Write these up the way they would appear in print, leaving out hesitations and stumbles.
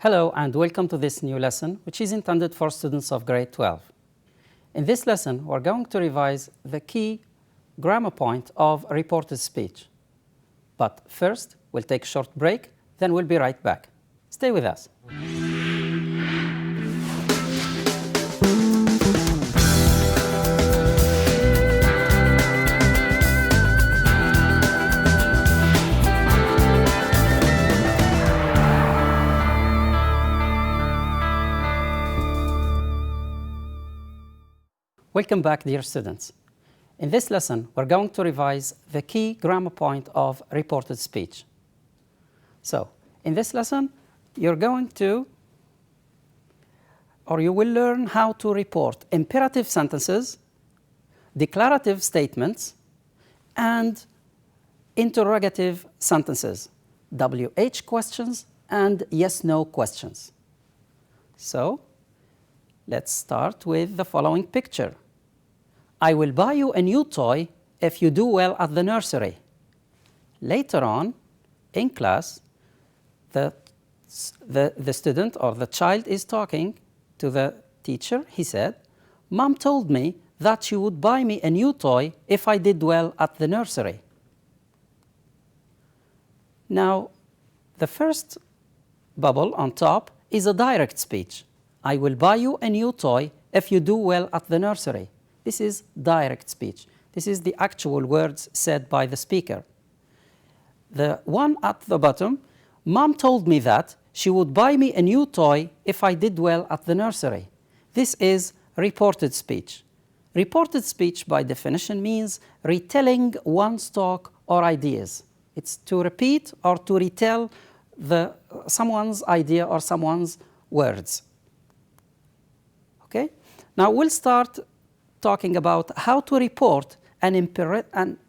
Hello and welcome to this new lesson, which is intended for students of grade 12. In this lesson, we're going to revise the key grammar point of reported speech. But first, we'll take a short break, then we'll be right back. Stay with us. Welcome back, dear students. In this lesson, we're going to revise the key grammar point of reported speech. So, in this lesson, you will learn how to report imperative sentences, declarative statements, and interrogative sentences, WH questions and yes-no questions. So, let's start with the following picture. I will buy you a new toy if you do well at the nursery. Later on, in class, the student or the child is talking to the teacher. He said, "Mom told me that she would buy me a new toy if I did well at the nursery." Now, the first bubble on top is a direct speech. I will buy you a new toy if you do well at the nursery. This is direct speech. This is the actual words said by the speaker. The one at the bottom, Mom told me that she would buy me a new toy if I did well at the nursery. This is reported speech. Reported speech, by definition, means retelling one's talk or ideas. It's to repeat or to retell someone's idea or someone's words. Okay? Now we'll start talking about how to report an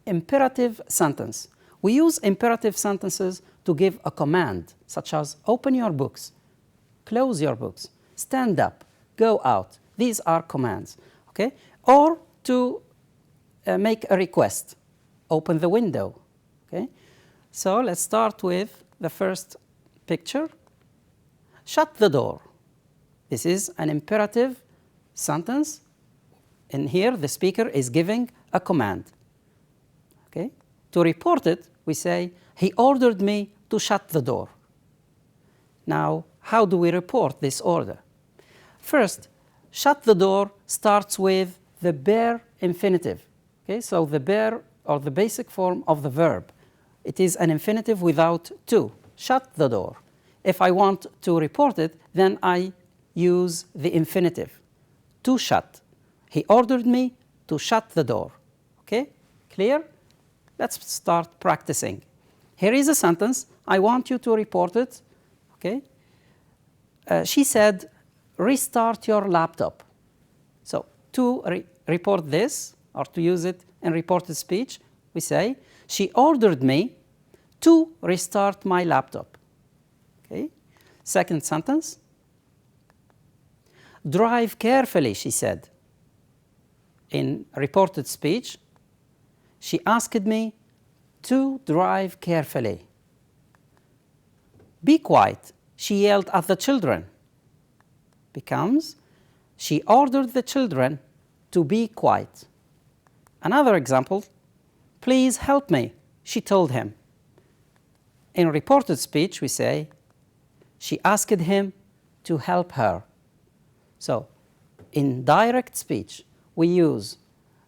imperative sentence. We use imperative sentences to give a command, such as open your books, close your books, stand up, go out. These are commands, okay? Or to make a request, open the window, okay? So let's start with the first picture. Shut the door. This is an imperative sentence. In here, the speaker is giving a command. Okay? To report it, we say, he ordered me to shut the door. Now, how do we report this order? First, shut the door starts with the bare infinitive. Okay? So the bare or the basic form of the verb. It is an infinitive without to. Shut the door. If I want to report it, then I use the infinitive. To shut. He ordered me to shut the door. Okay? Clear? Let's start practicing. Here is a sentence. I want you to report it. Okay? She said, restart your laptop. So, to report this, or to use it in reported speech, we say, she ordered me to restart my laptop. Okay? Second sentence. Drive carefully, she said. In reported speech, she asked me to drive carefully. Be quiet, she yelled at the children. Becomes, she ordered the children to be quiet. Another example, please help me, she told him. In reported speech, we say, she asked him to help her. So, in direct speech, we use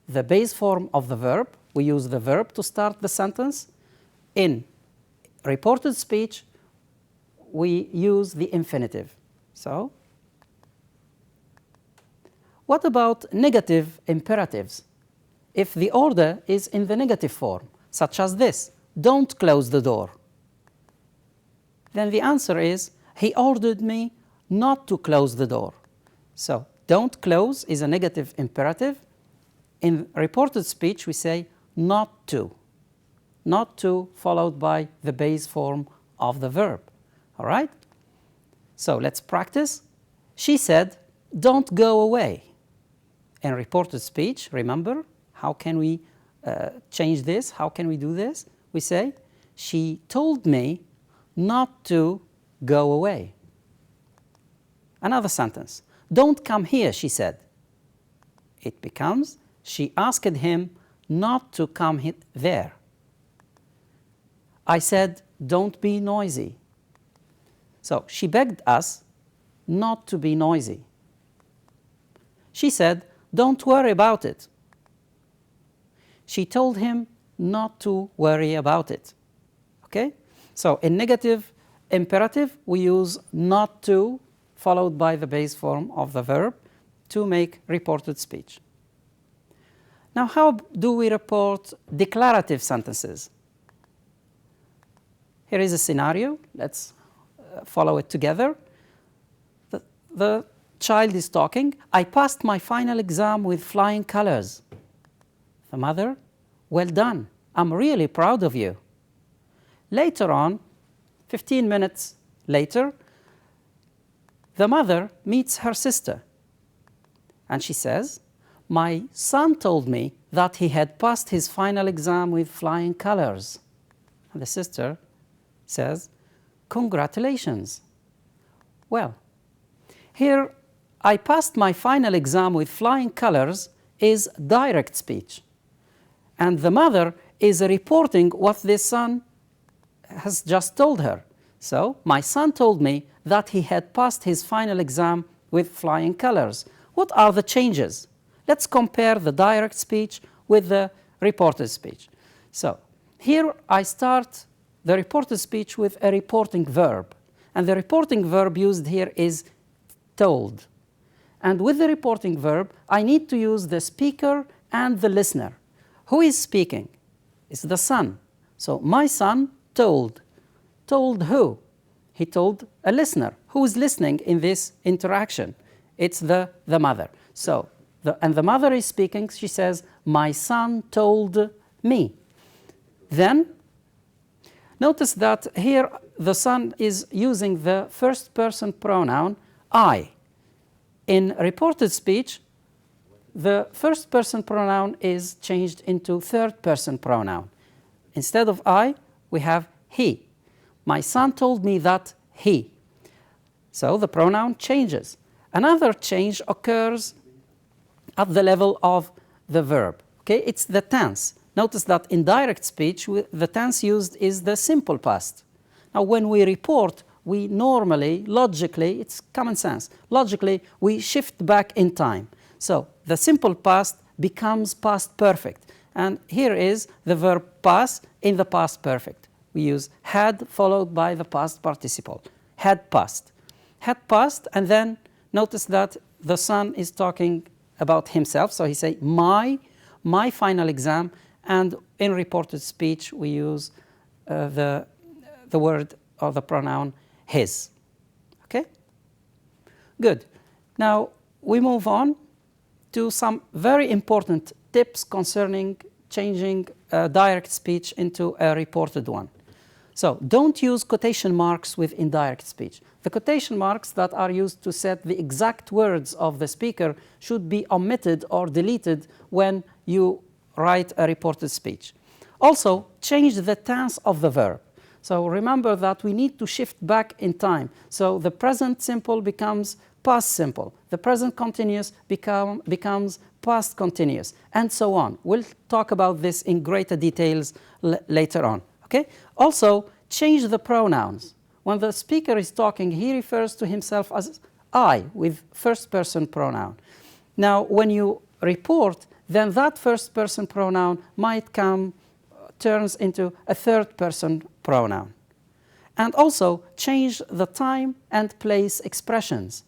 the base form of the verb. We use the verb to start the sentence. In reported speech, we use the infinitive. So, what about negative imperatives? If the order is in the negative form, such as this, don't close the door, then the answer is, he ordered me not to close the door. So, don't close is a negative imperative. In reported speech, we say not to. Not to followed by the base form of the verb. All right? So let's practice. She said, don't go away. In reported speech, remember, how can we change this? How can we do this? We say, she told me not to go away. Another sentence. Don't come here, she said. It becomes, she asked him not to come there. I said, don't be noisy. So she begged us not to be noisy. She said, don't worry about it. She told him not to worry about it. Okay? So in negative imperative, we use not to followed by the base form of the verb to make reported speech. Now, how do we report declarative sentences? Here is a scenario. Let's follow it together. The child is talking. I passed my final exam with flying colors. The mother, well done. I'm really proud of you. Later on, 15 minutes later, the mother meets her sister. And she says, my son told me that he had passed his final exam with flying colors. And the sister says, congratulations. Well, here, I passed my final exam with flying colors is direct speech. And the mother is reporting what the son has just told her. So, my son told me that he had passed his final exam with flying colors. What are the changes? Let's compare the direct speech with the reported speech. So, here I start the reported speech with a reporting verb. And the reporting verb used here is told. And with the reporting verb, I need to use the speaker and the listener. Who is speaking? It's the son. So, my son told. Told who? He told a listener. Who is listening in this interaction? It's the mother. So, and the mother is speaking. She says, my son told me. Then, notice that here the son is using the first person pronoun, I. In reported speech, the first person pronoun is changed into third person pronoun. Instead of I, we have he. My son told me that he. So the pronoun changes. Another change occurs at the level of the verb. Okay, it's the tense. Notice that in direct speech, the tense used is the simple past. Now, when we report, we normally, logically, it's common sense, logically, we shift back in time. So the simple past becomes past perfect. And here is the verb pass in the past perfect. We use had followed by the past participle. Had passed. Had passed, and then notice that the son is talking about himself. So he say, my final exam. And in reported speech, we use the word or the pronoun his. Okay? Good. Now, we move on to some very important tips concerning changing direct speech into a reported one. So, don't use quotation marks with indirect speech. The quotation marks that are used to set the exact words of the speaker should be omitted or deleted when you write a reported speech. Also, change the tense of the verb. So remember that we need to shift back in time. So the present simple becomes past simple. The present continuous becomes past continuous, and so on. We'll talk about this in greater details later on. Okay? Also, change the pronouns. When the speaker is talking, he refers to himself as I with first person pronoun. Now, when you report, then that first person pronoun might turns into a third person pronoun. And also change the time and place expressions.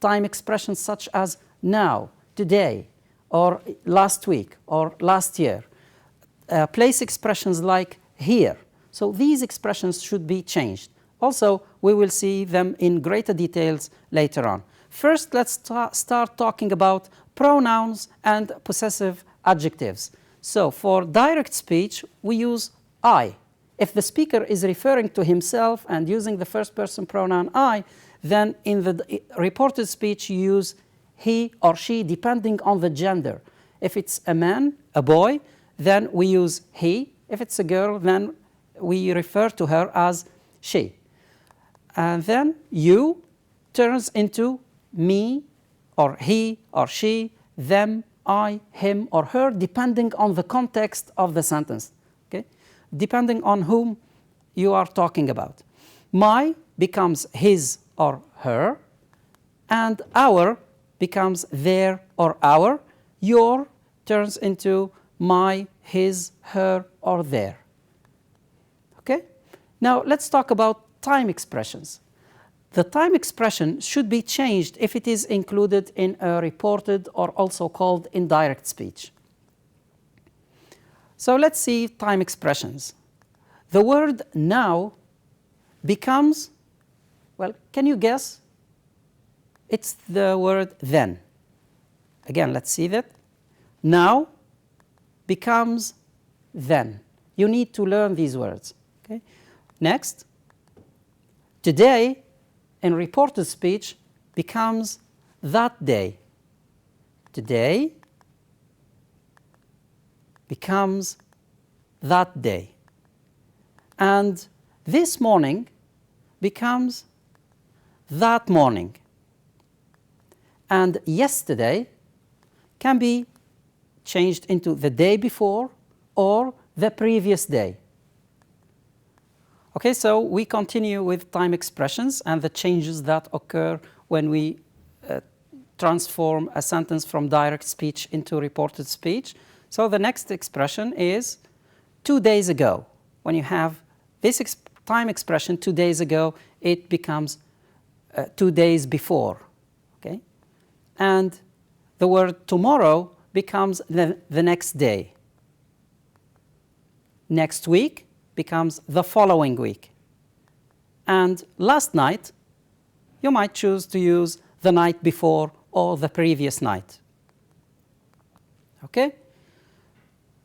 Time expressions such as now, today, or last week, or last year. Place expressions like here. So these expressions should be changed. Also, we will see them in greater details later on. First, let's start talking about pronouns and possessive adjectives. So for direct speech, we use I. If the speaker is referring to himself and using the first person pronoun I, then in the reported speech you use he or she depending on the gender. If it's a man, a boy, then we use he. If it's a girl, then we refer to her as she. And then you turns into me, or he, or she, them, I, him, or her, depending on the context of the sentence, okay? Depending on whom you are talking about. My becomes his or her, and our becomes their or our. Your turns into my, his, her, or their. Okay? Now let's talk about time expressions. The time expression should be changed if it is included in a reported or also called indirect speech. So let's see time expressions. The word now becomes, well, can you guess? It's the word then. Again, let's see that. Now becomes then. You need to learn these words. Okay? Next, today in reported speech becomes that day. Today becomes that day. And this morning becomes that morning. And yesterday can be changed into the day before or the previous day. Okay, so we continue with time expressions and the changes that occur when we transform a sentence from direct speech into reported speech. So the next expression is 2 days ago. When you have this time expression 2 days ago, it becomes 2 days before. Okay? And the word tomorrow becomes the next day. Next week becomes the following week. And last night, you might choose to use the night before or the previous night. Okay?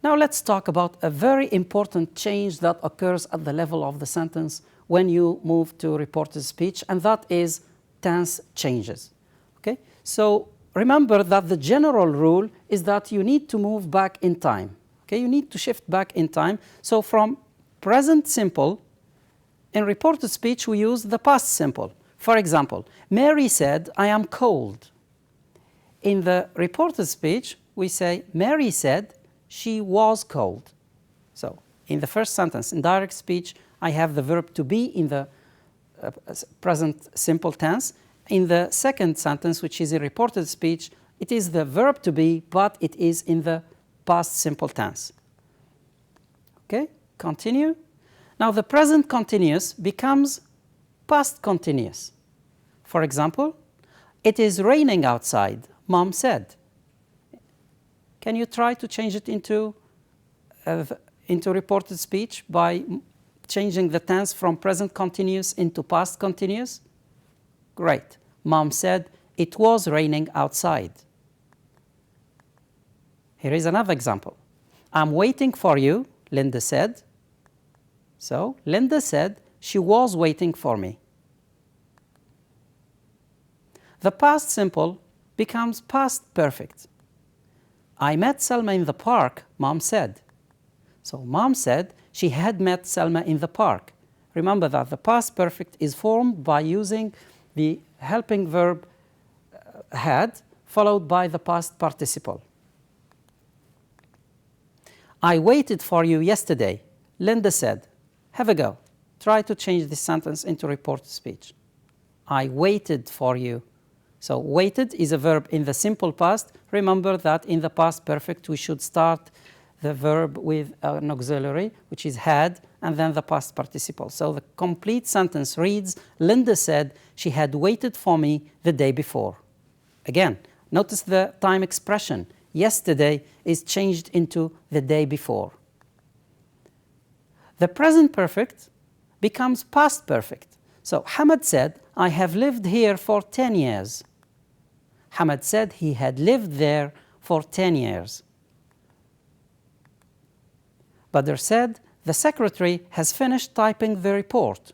Now let's talk about a very important change that occurs at the level of the sentence when you move to reported speech, and that is tense changes. Okay? So remember that the general rule is that you need to move back in time. Okay? You need to shift back in time. So from present simple, in reported speech we use the past simple. For example, Mary said, I am cold. In the reported speech, we say, Mary said she was cold. So in the first sentence, in direct speech, I have the verb to be in the present simple tense. In the second sentence, which is a reported speech, it is the verb to be, but it is in the past simple tense. Okay, continue. Now the present continuous becomes past continuous. For example, it is raining outside, Mom said. Can you try to change it into reported speech by changing the tense from present continuous into past continuous? Great. Mom said, it was raining outside. Here is another example. I'm waiting for you, Linda said. So, Linda said she was waiting for me. The past simple becomes past perfect. I met Selma in the park, Mom said. So, Mom said she had met Selma in the park. Remember that the past perfect is formed by using the helping verb had followed by the past participle. I waited for you yesterday, Linda said. Have a go. Try to change this sentence into reported speech. I waited for you. So waited is a verb in the simple past. Remember that in the past perfect we should start the verb with an auxiliary, which is had, and then the past participle. So the complete sentence reads, Linda said she had waited for me the day before. Again, notice the time expression. Yesterday is changed into the day before. The present perfect becomes past perfect. So Hamad said, I have lived here for 10 years. Hamad said he had lived there for 10 years. Badr said, the secretary has finished typing the report.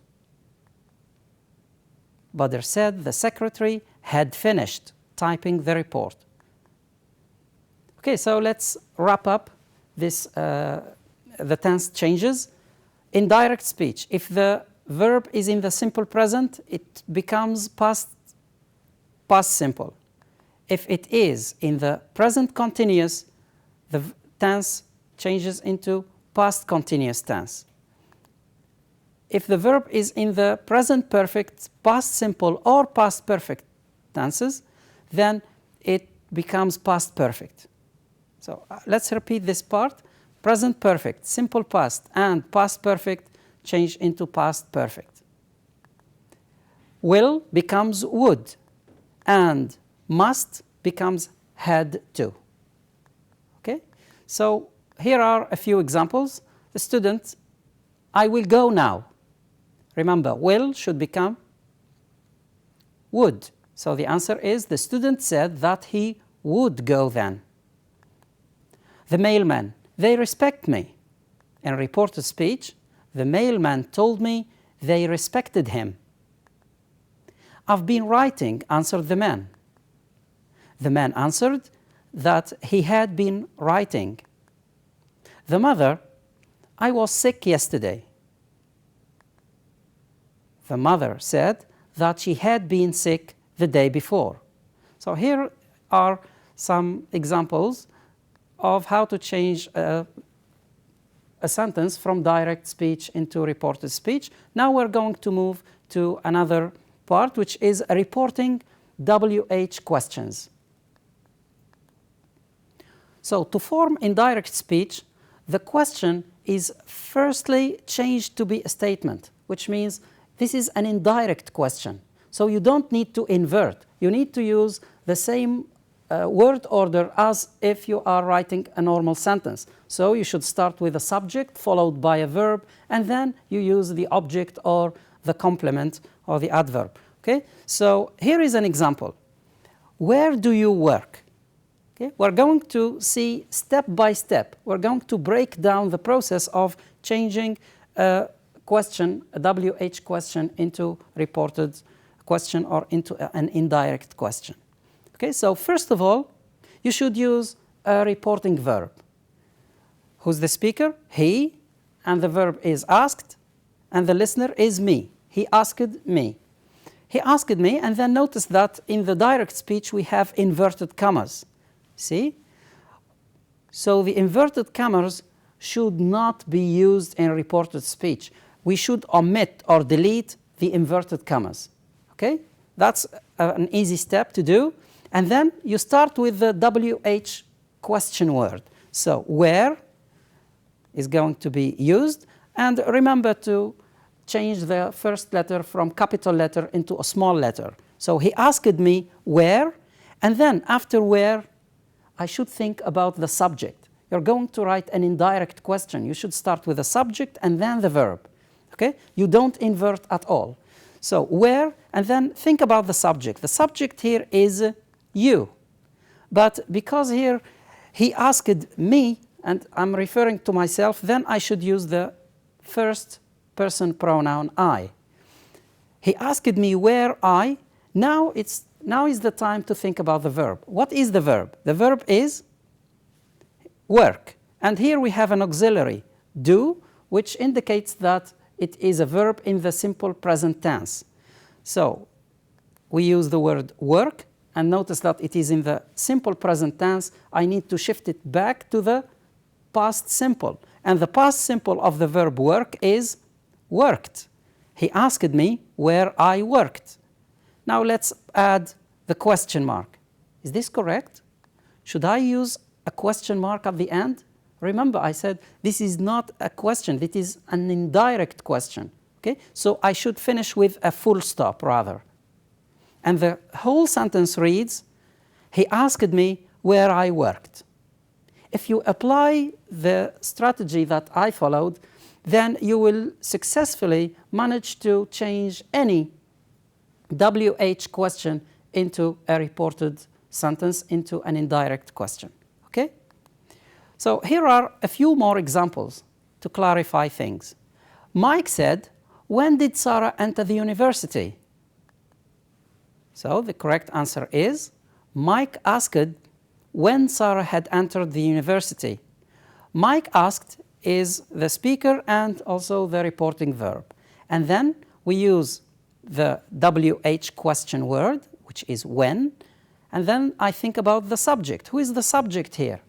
Badr said the secretary had finished typing the report. Okay, so let's wrap up this, the tense changes. In direct speech, if the verb is in the simple present, it becomes past past simple. If it is in the present continuous, the tense changes into past continuous tense. If the verb is in the present perfect, past simple, or past perfect tenses, then it becomes past perfect. So let's repeat this part. Present perfect, simple past, and past perfect change into past perfect. Will becomes would, and must becomes had to. Okay? So here are a few examples. The student, I will go now. Remember, will should become would. So the answer is the student said that he would go then. The mailman, they respect me. In reported speech, the mailman told me they respected him. I've been writing, answered the man. The man answered that he had been writing. The mother, I was sick yesterday. The mother said that she had been sick the day before. So here are some examples of how to change a sentence from direct speech into reported speech. Now we're going to move to another part, which is reporting WH questions. So to form indirect speech, the question is firstly changed to be a statement, which means this is an indirect question. So you don't need to invert. You need to use the same word order as if you are writing a normal sentence. So you should start with a subject followed by a verb, and then you use the object or the complement or the adverb. Okay? So here is an example. Where do you work? Okay? We're going to see step by step. We're going to break down the process of changing a question, a WH question, into reported question or into an indirect question. Okay, so first of all, you should use a reporting verb. Who's the speaker? He, and the verb is asked, and the listener is me. He asked me. He asked me, and then notice that in the direct speech we have inverted commas. See? So the inverted commas should not be used in reported speech. We should omit or delete the inverted commas. Okay? That's an easy step to do. And then you start with the WH question word. So where is going to be used. And remember to change the first letter from capital letter into a small letter. So he asked me where, and then after where, I should think about the subject. You're going to write an indirect question. You should start with the subject and then the verb. Okay? You don't invert at all. So where, and then think about the subject. The subject here is you. But because here he asked me, and I'm referring to myself, then I should use the first person pronoun I. He asked me where I. Now is the time to think about the verb. What is the verb? The verb is work. And here we have an auxiliary, do, which indicates that it is a verb in the simple present tense. So we use the word work, and notice that it is in the simple present tense. I need to shift it back to the past simple. And the past simple of the verb work is worked. He asked me where I worked. Now let's add the question mark. Is this correct? Should I use a question mark at the end? Remember, I said this is not a question, it is an indirect question. Okay? So I should finish with a full stop rather. And the whole sentence reads, he asked me where I worked. If you apply the strategy that I followed, then you will successfully manage to change any WH question into a reported sentence, into an indirect question. Okay? So here are a few more examples to clarify things. Mike said, when did Sarah enter the university? So the correct answer is, Mike asked when Sarah had entered the university. Mike asked is the speaker and also the reporting verb. And then we use the WH question word, which is when, and then I think about the subject. Who is the subject here?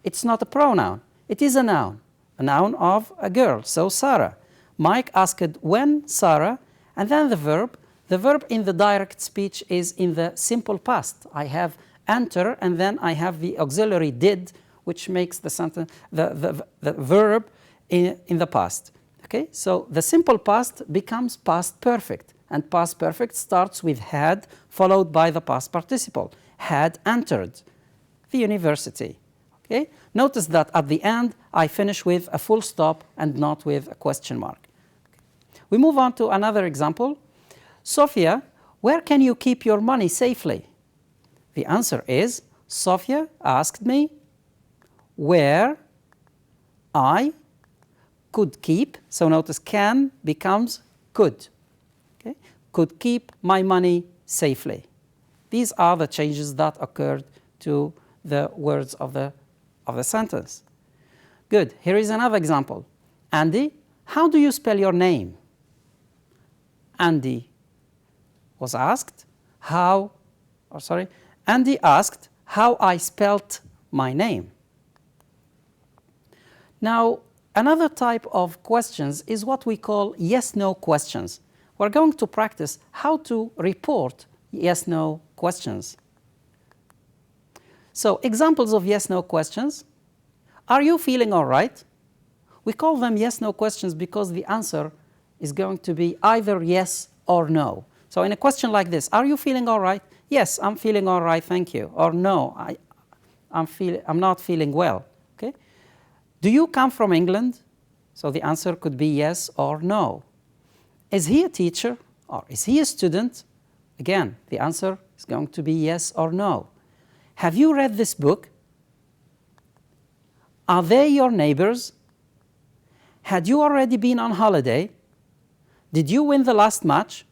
It's not a pronoun. It is a noun of a girl, so Sarah. Mike asked when Sarah, and then the verb. The verb in the direct speech is in the simple past. I have enter, and then I have the auxiliary did, which makes the sentence, the verb in the past. Okay, so the simple past becomes past perfect, and past perfect starts with had, followed by the past participle. Had entered the university. Okay, notice that at the end I finish with a full stop and not with a question mark. Okay. We move on to another example. Sophia, where can you keep your money safely? The answer is, Sophia asked me where I could keep, so notice can becomes could. Okay? Could keep my money safely. These are the changes that occurred to the words of the sentence. Good. Here is another example. Andy, how do you spell your name? Andy was asked Andy asked how I spelt my name. Now, another type of questions is what we call yes-no questions. We're going to practice how to report yes-no questions. So, examples of yes-no questions. Are you feeling all right? We call them yes-no questions because the answer is going to be either yes or no. So in a question like this, are you feeling all right? Yes, I'm feeling all right, thank you. Or no, I'm not feeling well. Okay? Do you come from England? So the answer could be yes or no. Is he a teacher or is he a student? Again, the answer is going to be yes or no. Have you read this book? Are they your neighbors? Had you already been on holiday? Did you win the last match?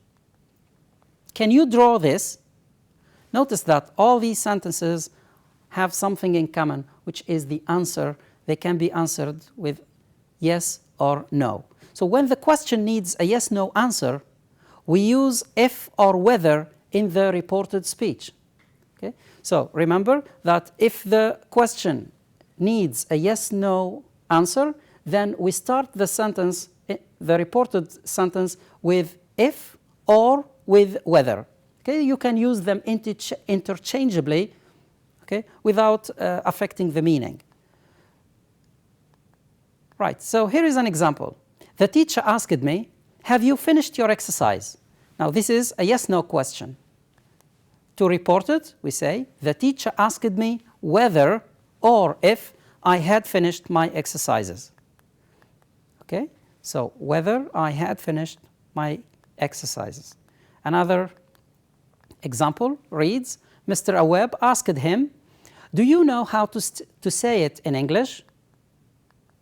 Can you draw this? Notice that all these sentences have something in common, which is the answer. They can be answered with yes or no. So when the question needs a yes-no answer, we use if or whether in the reported speech. Okay? So remember that if the question needs a yes-no answer, then we start the sentence, the reported sentence, with if or with whether. Okay? You can use them interchangeably, okay, without affecting the meaning. Right, so here is an example. The teacher asked me, have you finished your exercise? Now this is a yes-no question. To report it, we say, the teacher asked me whether or if I had finished my exercises. Okay, so whether I had finished my exercises. Another example reads, Mr. Aweb asked him, do you know how to say it in English?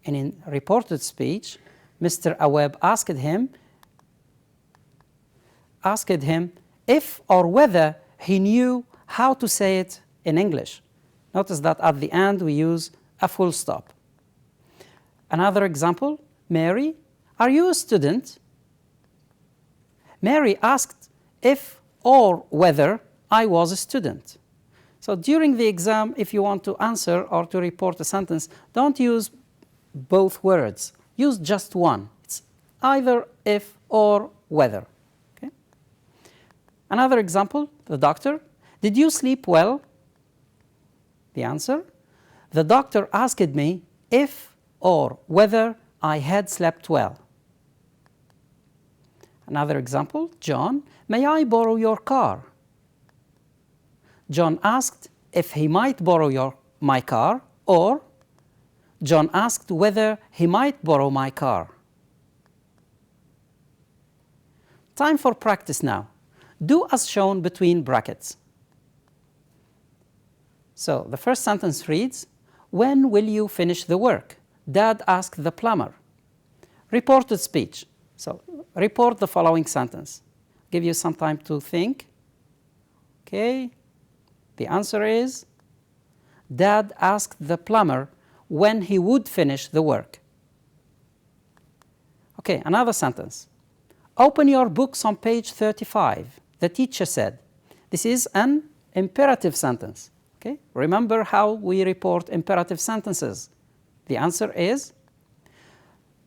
And in reported speech, Mr. Aweb asked him if or whether he knew how to say it in English. Notice that at the end we use a full stop. Another example, Mary, are you a student? Mary asked if or whether I was a student. So during the exam, if you want to answer or to report a sentence, don't use both words. Use just one. It's either if or whether. Okay? Another example, the doctor, did you sleep well? The answer, the doctor asked me if or whether I had slept well. Another example, John, may I borrow your car? John asked if he might borrow my car, or John asked whether he might borrow my car. Time for practice now. Do as shown between brackets. So the first sentence reads, when will you finish the work? Dad asked the plumber. Reported speech. So report the following sentence. Give you some time to think. Okay. The answer is, Dad asked the plumber when he would finish the work. Okay, another sentence. Open your books on page 35. The teacher said, This is an imperative sentence. Okay? Remember how we report imperative sentences. The answer is,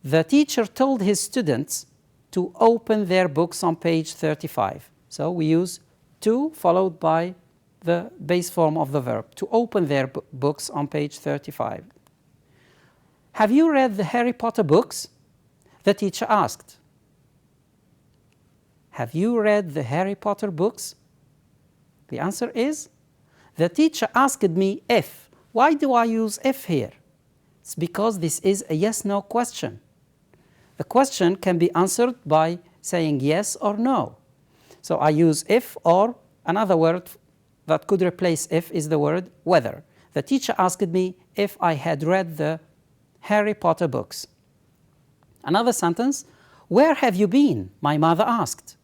the teacher told his students to open their books on page 35. So we use to followed by the base form of the verb, to open their books on page 35. Have you read the Harry Potter books? The teacher asked. Have you read the Harry Potter books? The answer is, the teacher asked me if. Why do I use if here? It's because this is a yes-no question. The question can be answered by saying yes or no. So I use if, or another word that could replace if is the word whether. The teacher asked me if I had read the Harry Potter books. Another sentence, where have you been? My mother asked.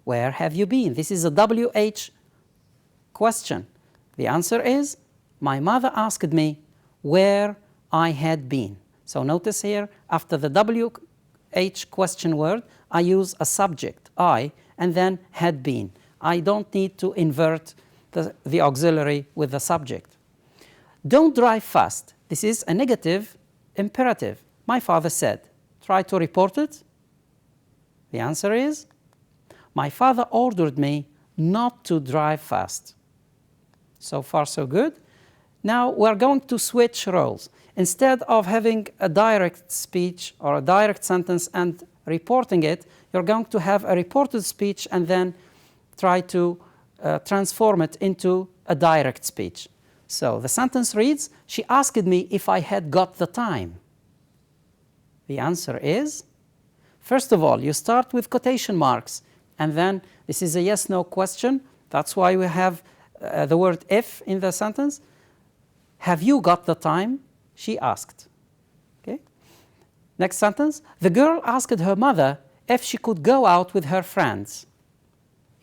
Where have you been? This is a WH question. The answer is, my mother asked me where I had been. So notice here, after the WH question word, I use a subject, I, and then had been. I don't need to invert the auxiliary with the subject. Don't drive fast. This is a negative imperative. My father said. Try to report it. The answer is, my father ordered me not to drive fast. So far, so good. Now we're going to switch roles. Instead of having a direct speech or a direct sentence and reporting it, you're going to have a reported speech and then try to transform it into a direct speech. So the sentence reads, she asked me if I had got the time. The answer is, first of all, you start with quotation marks, and then this is a yes-no question. That's why we have the word if in the sentence. Have you got the time? She asked. Okay. Next sentence, the girl asked her mother if she could go out with her friends.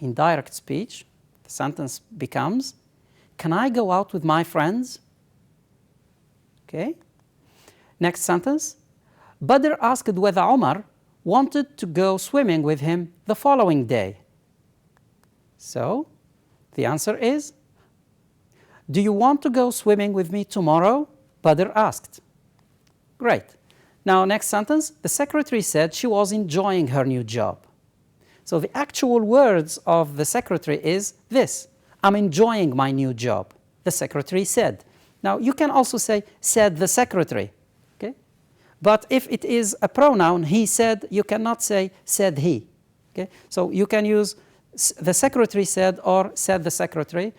In direct speech, the sentence becomes, can I go out with my friends? Okay. Next sentence, Badr asked whether Omar wanted to go swimming with him the following day. So, the answer is, do you want to go swimming with me tomorrow? Badr asked. Great. Now, next sentence, the secretary said she was enjoying her new job. So the actual words of the secretary is this, I'm enjoying my new job, the secretary said. Now, you can also say, said the secretary, okay? But if it is a pronoun, he said, you cannot say, said he, okay? So you can use the secretary said or said the secretary.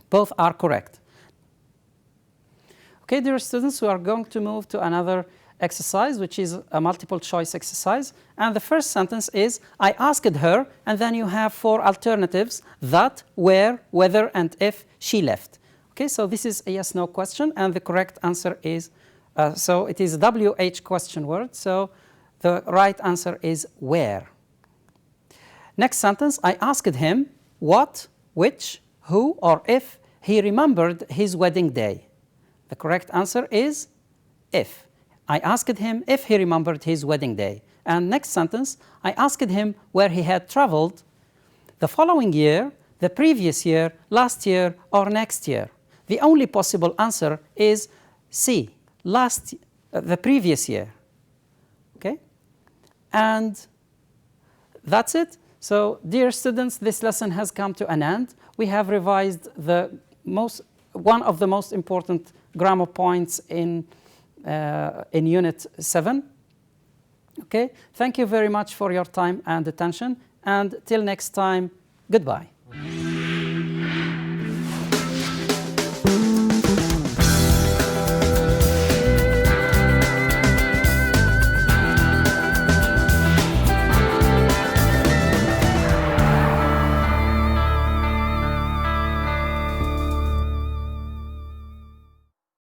Both are correct. Okay, dear students, we are going to move to another exercise, which is a multiple choice exercise. And the first sentence is, I asked her, and then you have 4 alternatives, that, where, whether, and if she left. Okay, so this is a yes-no question, and the correct answer is, so it is a WH question word, so the right answer is where. Next sentence, I asked him what, which, who, or if he remembered his wedding day. The correct answer is if. I asked him if he remembered his wedding day. And next sentence, I asked him where he had traveled the following year, the previous year, last year, or next year. The only possible answer is C, the previous year. Okay? And that's it. So, dear students, this lesson has come to an end. We have revised one of the most important grammar points in Unit 7. Okay, thank you very much for your time and attention, and till next time, goodbye.